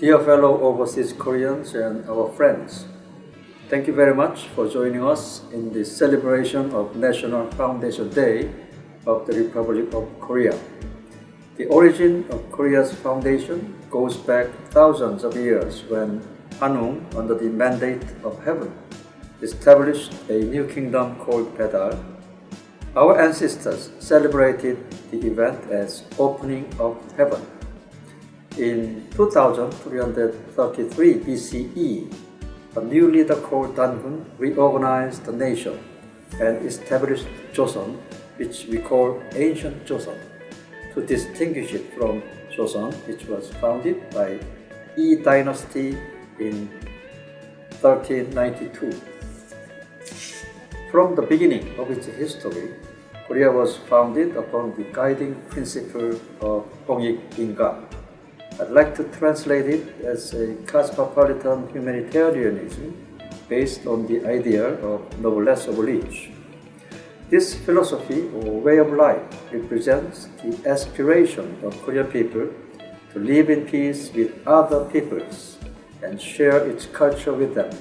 Dear fellow overseas Koreans and our friends, thank you very much for joining us in the celebration of National Foundation Day of the Republic of Korea. The origin of Korea's foundation goes back thousands of years when Hanung, under the mandate of heaven, established a new kingdom called Pedal. Our ancestors celebrated the event as opening of heaven. In 2333 BCE, a new leader called Dangun reorganized the nation and established Joseon, which we call Ancient Joseon, to distinguish it from Joseon, which was founded by Yi Dynasty in 1392. From the beginning of its history, Korea was founded upon the guiding principle of Hongik-Inga. I'd like to translate it as a cosmopolitan humanitarianism based on the idea of noblesse oblige. This philosophy or way of life represents the aspiration of Korean people to live in peace with other peoples and share its culture with them.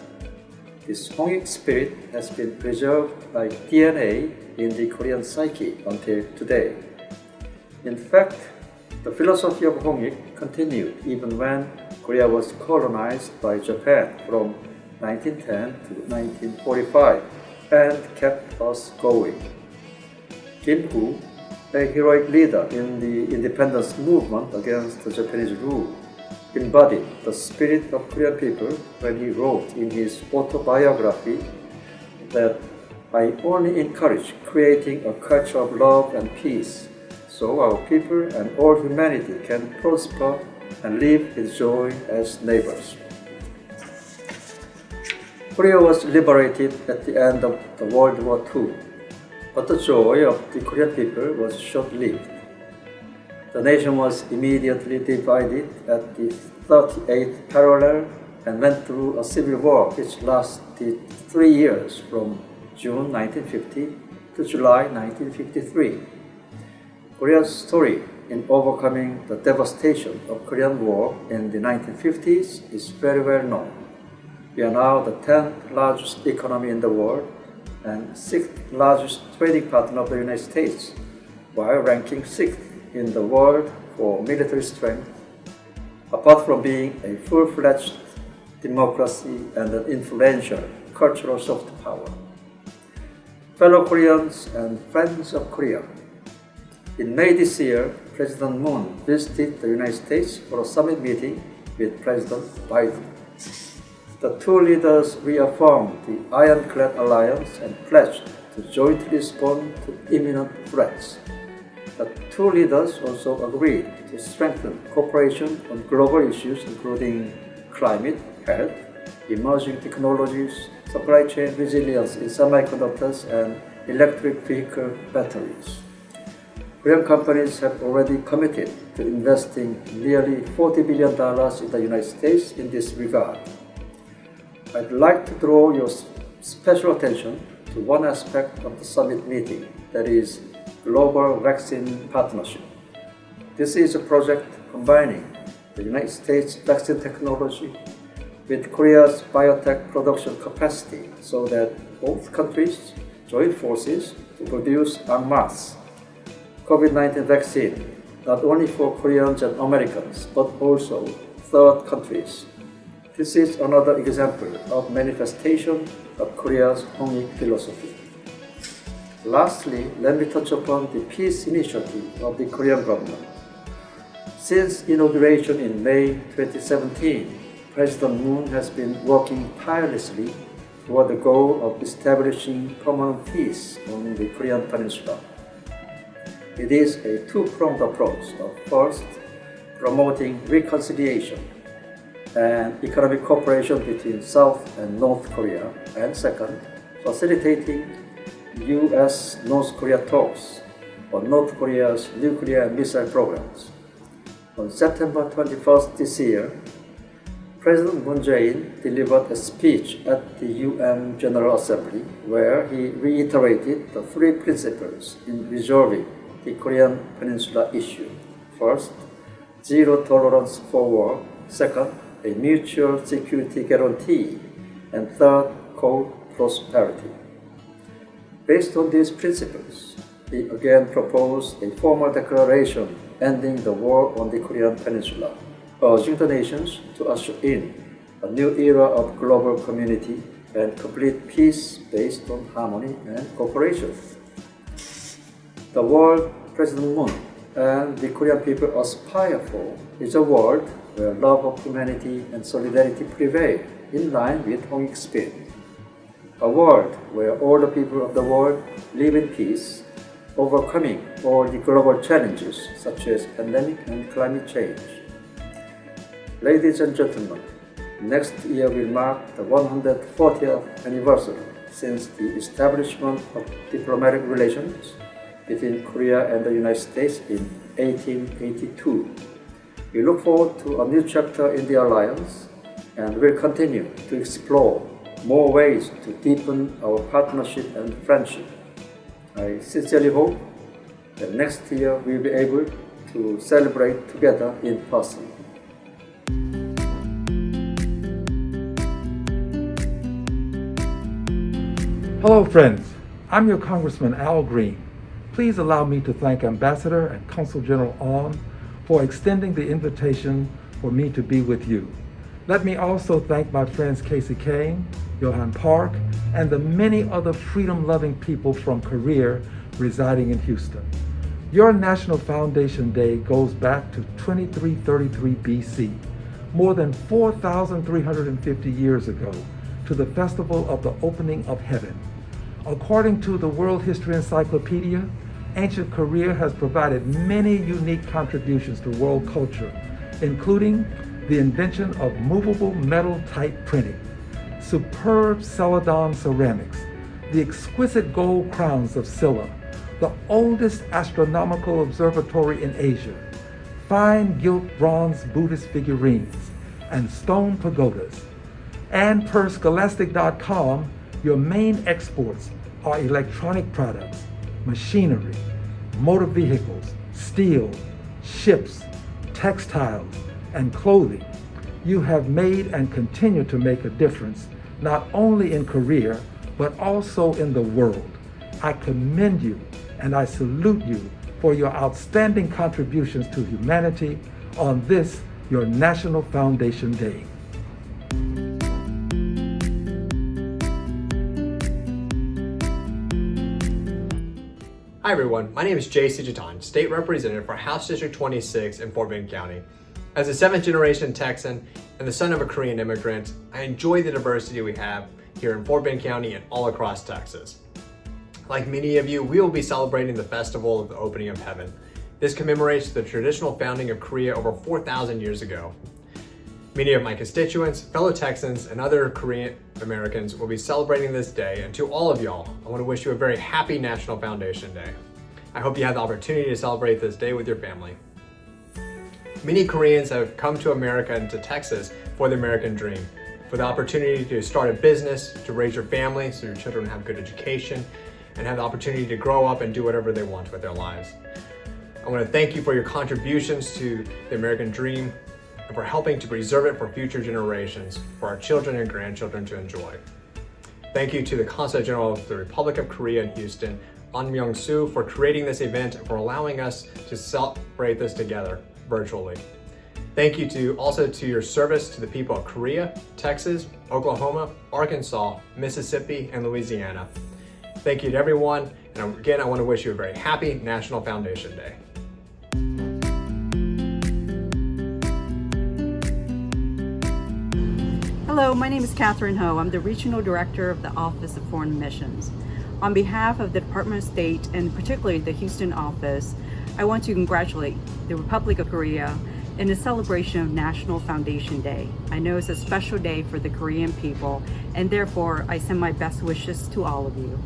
This Hongik spirit has been preserved like DNA in the Korean psyche until today. In fact, the philosophy of Hongik continued even when Korea was colonized by Japan from 1910 to 1945 and kept us going. Kim Gu, a heroic leader in the independence movement against the Japanese rule, embodied the spirit of Korean people when he wrote in his autobiography that I only encourage creating a culture of love and peace so our people and all humanity can prosper and live with joy as neighbors. Korea was liberated at the end of the World War II, but the joy of the Korean people was short-lived. The nation was immediately divided at the 38th parallel and went through a civil war which lasted 3 years from June 1950 to July 1953. Korea's story in overcoming the devastation of Korean War in the 1950s is very well known. We are now the 10th largest economy in the world and 6th largest trading partner of the United States, while ranking 6th in the world for military strength, apart from being a full-fledged democracy and an influential cultural soft power. Fellow Koreans and friends of Korea, in May this year, President Moon visited the United States for a summit meeting with President Biden. The two leaders reaffirmed the ironclad alliance and pledged to jointly respond to imminent threats. The two leaders also agreed to strengthen cooperation on global issues including climate, health, emerging technologies, supply chain resilience in semiconductors, and electric vehicle batteries. Korean companies have already committed to investing nearly $40 billion in the United States in this regard. I'd like to draw your special attention to one aspect of the summit meeting, that is, Global Vaccine Partnership. This is a project combining the United States vaccine technology with Korea's biotech production capacity so that both countries join forces to produce en masse COVID-19 vaccine, not only for Koreans and Americans, but also third countries. This is another example of manifestation of Korea's Hongik philosophy. Lastly, let me touch upon the peace initiative of the Korean government. Since inauguration in May 2017, President Moon has been working tirelessly toward the goal of establishing permanent peace on the Korean Peninsula. It is a two-pronged approach of first, promoting reconciliation and economic cooperation between South and North Korea, and second, facilitating U.S.-North Korea talks on North Korea's nuclear and missile programs. On September 21st this year, President Moon Jae-in delivered a speech at the UN General Assembly where he reiterated the three principles in resolving the Korean Peninsula issue. First, zero tolerance for war. Second, a mutual security guarantee, and third, co-prosperity. Based on these principles, he again proposed a formal declaration ending the war on the Korean Peninsula, urging the nations to usher in a new era of global community and complete peace based on harmony and cooperation. The world President Moon and the Korean people aspire for is a world where love of humanity and solidarity prevail in line with Hongik's spirit. A world where all the people of the world live in peace, overcoming all the global challenges such as pandemic and climate change. Ladies and gentlemen, next year will mark the 140th anniversary since the establishment of diplomatic relations between Korea and the United States in 1882. We look forward to a new chapter in the alliance and will continue to explore more ways to deepen our partnership and friendship. I sincerely hope that next year we'll be able to celebrate together in person. Hello friends, I'm your Congressman Al Green. Please allow me to thank Ambassador and Consul General On for extending the invitation for me to be with you. Let me also thank my friends Casey Kane, Johan Park, and the many other freedom-loving people from Korea residing in Houston. Your National Foundation Day goes back to 2333 BC, more than 4,350 years ago, to the Festival of the Opening of Heaven. According to the World History Encyclopedia, ancient Korea has provided many unique contributions to world culture, including the invention of movable metal type printing, superb Celadon ceramics, the exquisite gold crowns of Silla, the oldest astronomical observatory in Asia, fine gilt bronze Buddhist figurines, and stone pagodas. And per scholastic.com, your main exports are electronic products, machinery, motor vehicles, steel, ships, textiles, and clothing. You have made and continue to make a difference, not only in Korea, but also in the world. I commend you and I salute you for your outstanding contributions to humanity on this, your National Foundation Day. Hi everyone, my name is Jacey Jetton, State Representative for House District 26 in Fort Bend County. As a 7th generation Texan and the son of a Korean immigrant, I enjoy the diversity we have here in Fort Bend County and all across Texas. Like many of you, we will be celebrating the Festival of the Opening of Heaven. This commemorates the traditional founding of Korea over 4,000 years ago. Many of my constituents, fellow Texans, and other Korean Americans will be celebrating this day, and to all of y'all, I want to wish you a very happy National Foundation Day. I hope you have the opportunity to celebrate this day with your family. Many Koreans have come to America and to Texas for the American dream, for the opportunity to start a business, to raise your family so your children have good education, and have the opportunity to grow up and do whatever they want with their lives. I want to thank you for your contributions to the American dream and for helping to preserve it for future generations, for our children and grandchildren to enjoy. Thank you to the Consul General of the Republic of Korea in Houston, Myung-Soo, for creating this event and for allowing us to celebrate this together virtually. Thank you also to your service to the people of Korea, Texas, Oklahoma, Arkansas, Mississippi, and Louisiana. Thank you to everyone, and again, I want to wish you a very happy National Foundation Day. Hello, my name is Katherine Ho. I'm the Regional Director of the Office of Foreign Missions. On behalf of the Department of State, and particularly the Houston office, I want to congratulate the Republic of Korea in the celebration of National Foundation Day. I know it's a special day for the Korean people, and therefore I send my best wishes to all of you.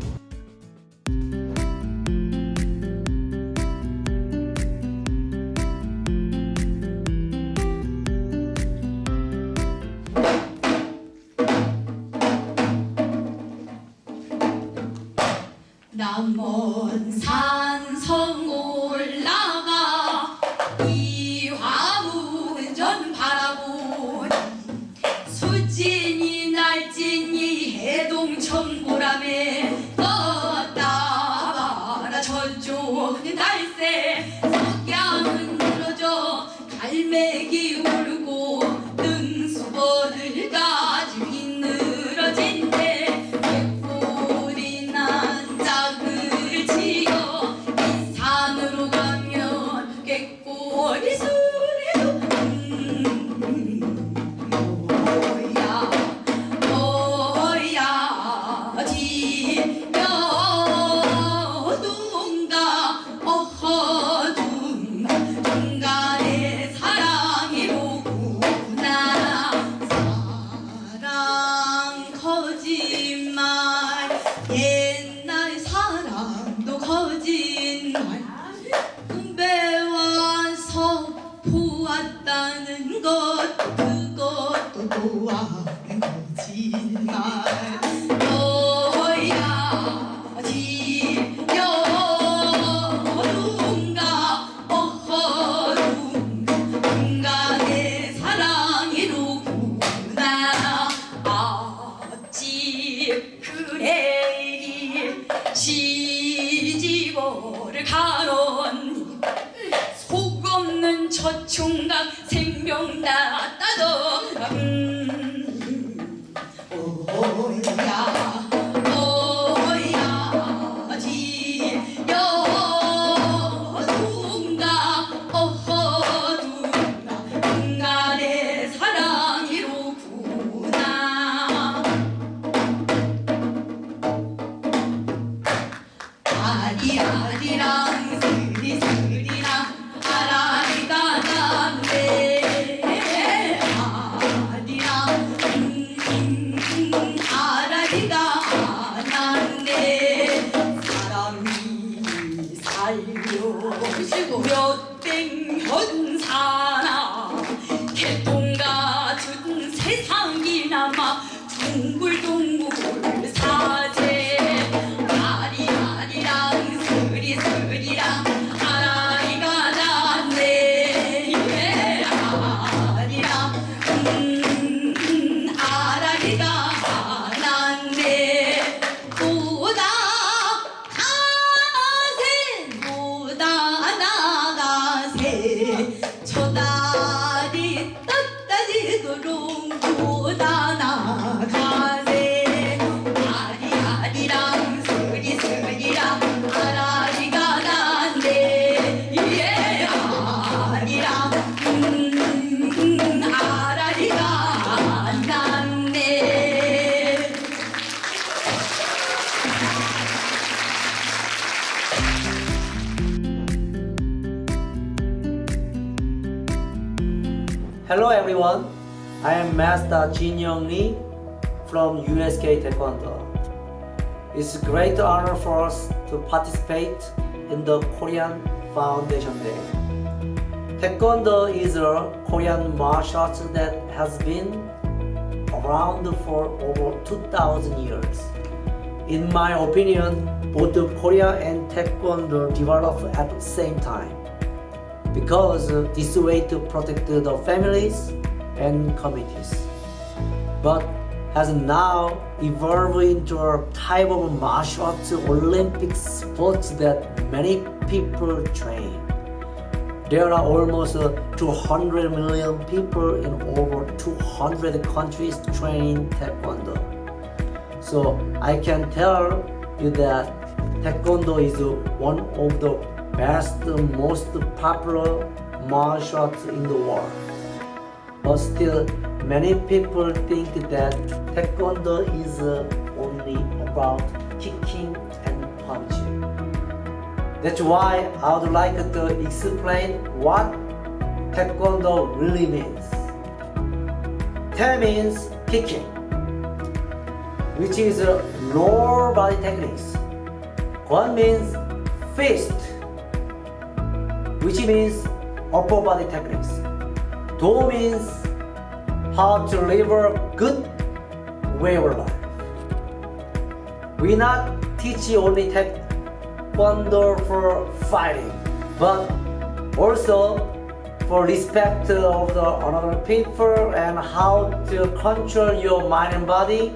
남원산성 올라가 이화문전 바라본 총각 생명 났다도 오야 지여 둥가 어허 둥가 인간의 사랑이로구나 아리아리랑 스리스리랑 아라리가 난데 아리랑 아라리가 난데 사람이 살려주고 몇백년 사나 개똥 같은 세상이나마 둥글둥글 사제 아리아리랑 스리스리랑 아라리가 났네 아리랑 아라리가 났네 보다 가세 보다 나가세 저 다리 떴다지도록 보다 나가세 아리아리랑 스리스리랑 아라리가 났네 예 아리랑 아라리가 났네 Hello everyone, I am Master Jin Young Lee from USK Taekwondo. It's a great honor for us to participate in the Korean Foundation Day. Taekwondo is a Korean martial art that has been around for over 2,000 years. In my opinion, both Korea and Taekwondo developed at the same time, because this way to protect the families and communities, but has now evolved into a type of martial arts Olympic sports that many people train. There are almost 200 million people in over 200 countries training Taekwondo. So I can tell you that Taekwondo is one of the best, most popular martial arts in the world. But still, many people think that Taekwondo is only about kicking and punching. That's why I would like to explain what Taekwondo really means. Te means kicking, which is lower body techniques. Gon means fist, which means upper body techniques. Do means how to live a good way of life. We not teach only Taekwondo for fighting, but also for respect of the other people and how to control your mind and body.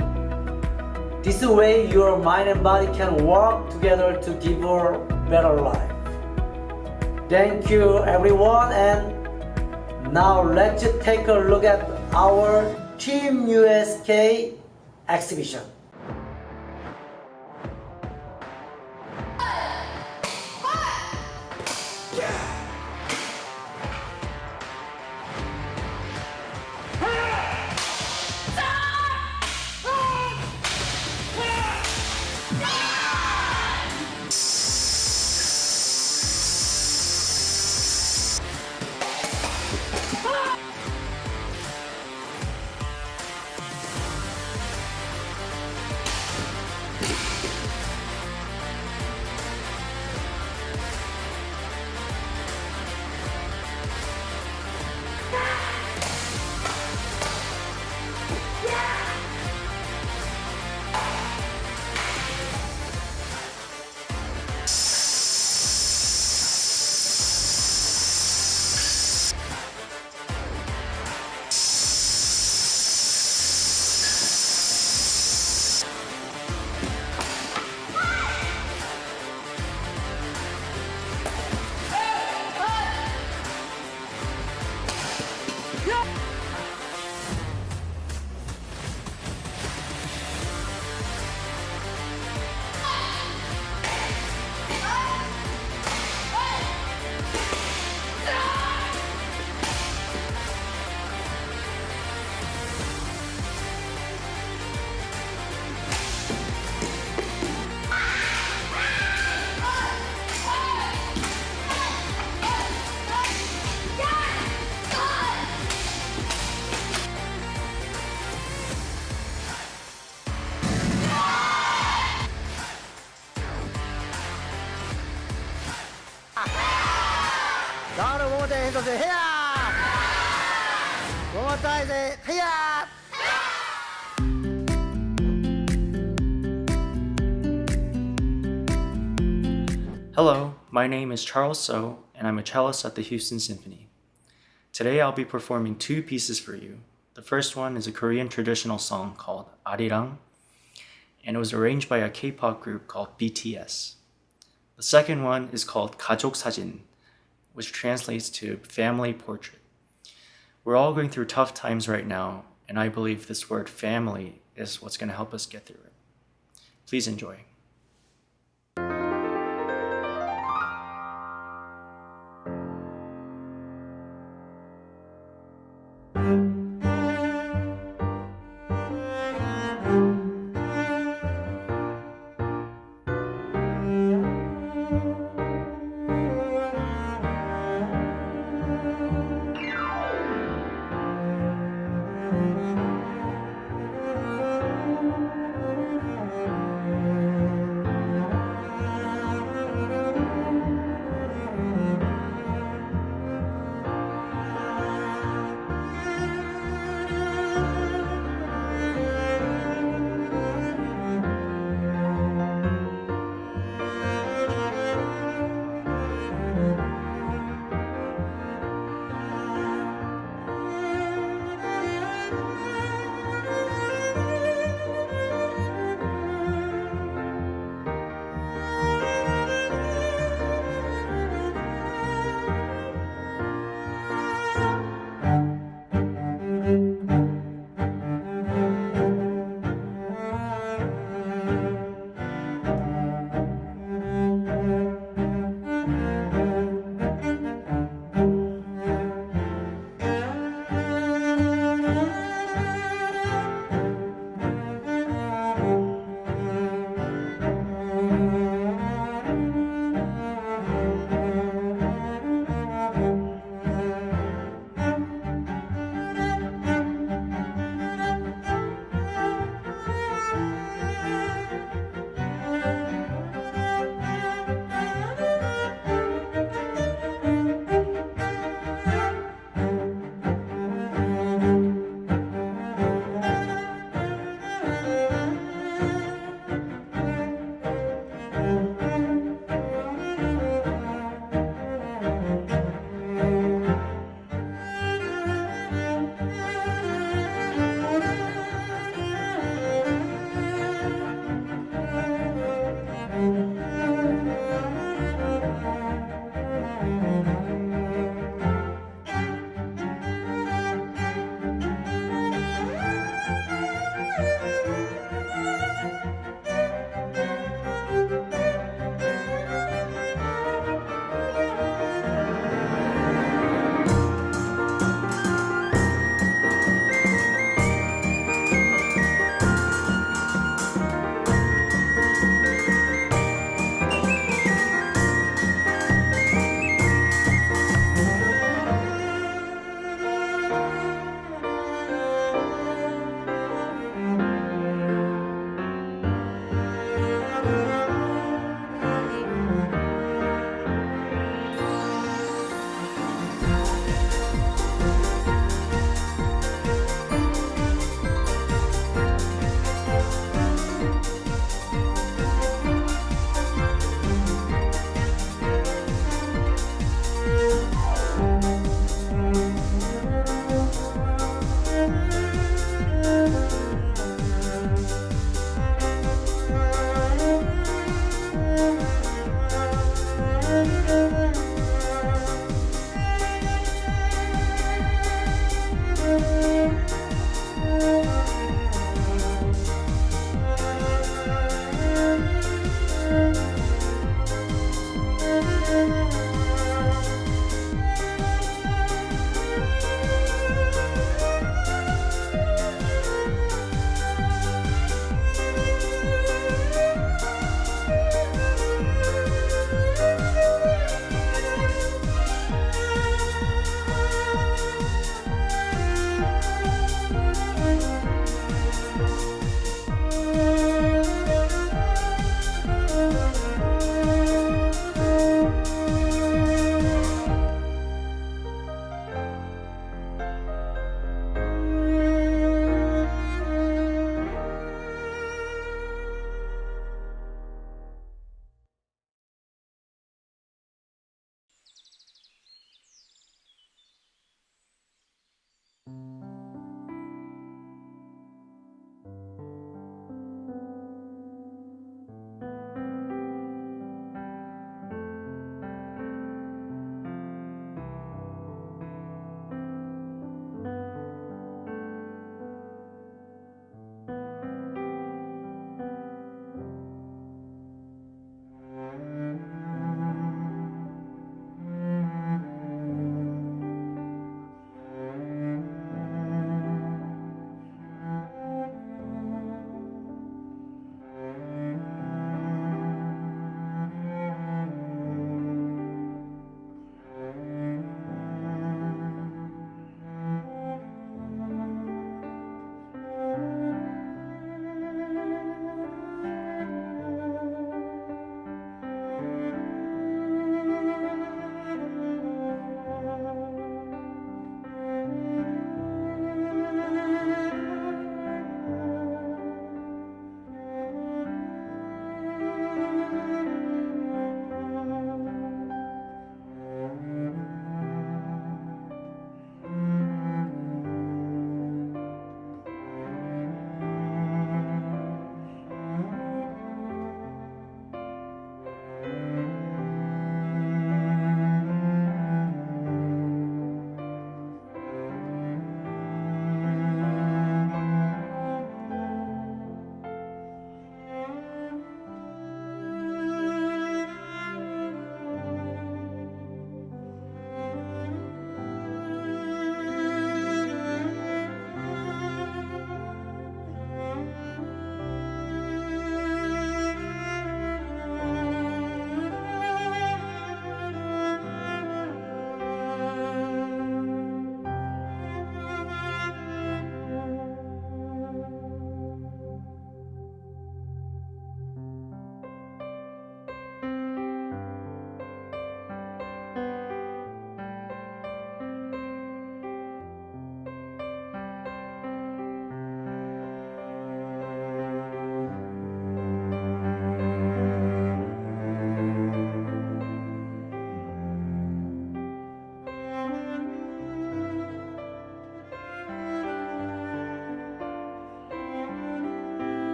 This way your mind and body can work together to give a better life. Thank you everyone, and now let's take a look at our Team USK exhibition. Louder, one more time, hands up, say, hey-ya! One more time, say, hey-ya! Hello, my name is Charles So, and I'm a cellist at the Houston Symphony. Today I'll be performing two pieces for you. The first one is a Korean traditional song called Arirang, and it was arranged by a K-pop group called BTS. The second one is called 가족사진, which translates to family portrait. We're all going through tough times right now, and I believe this word family is what's going to help us get through it. Please enjoy.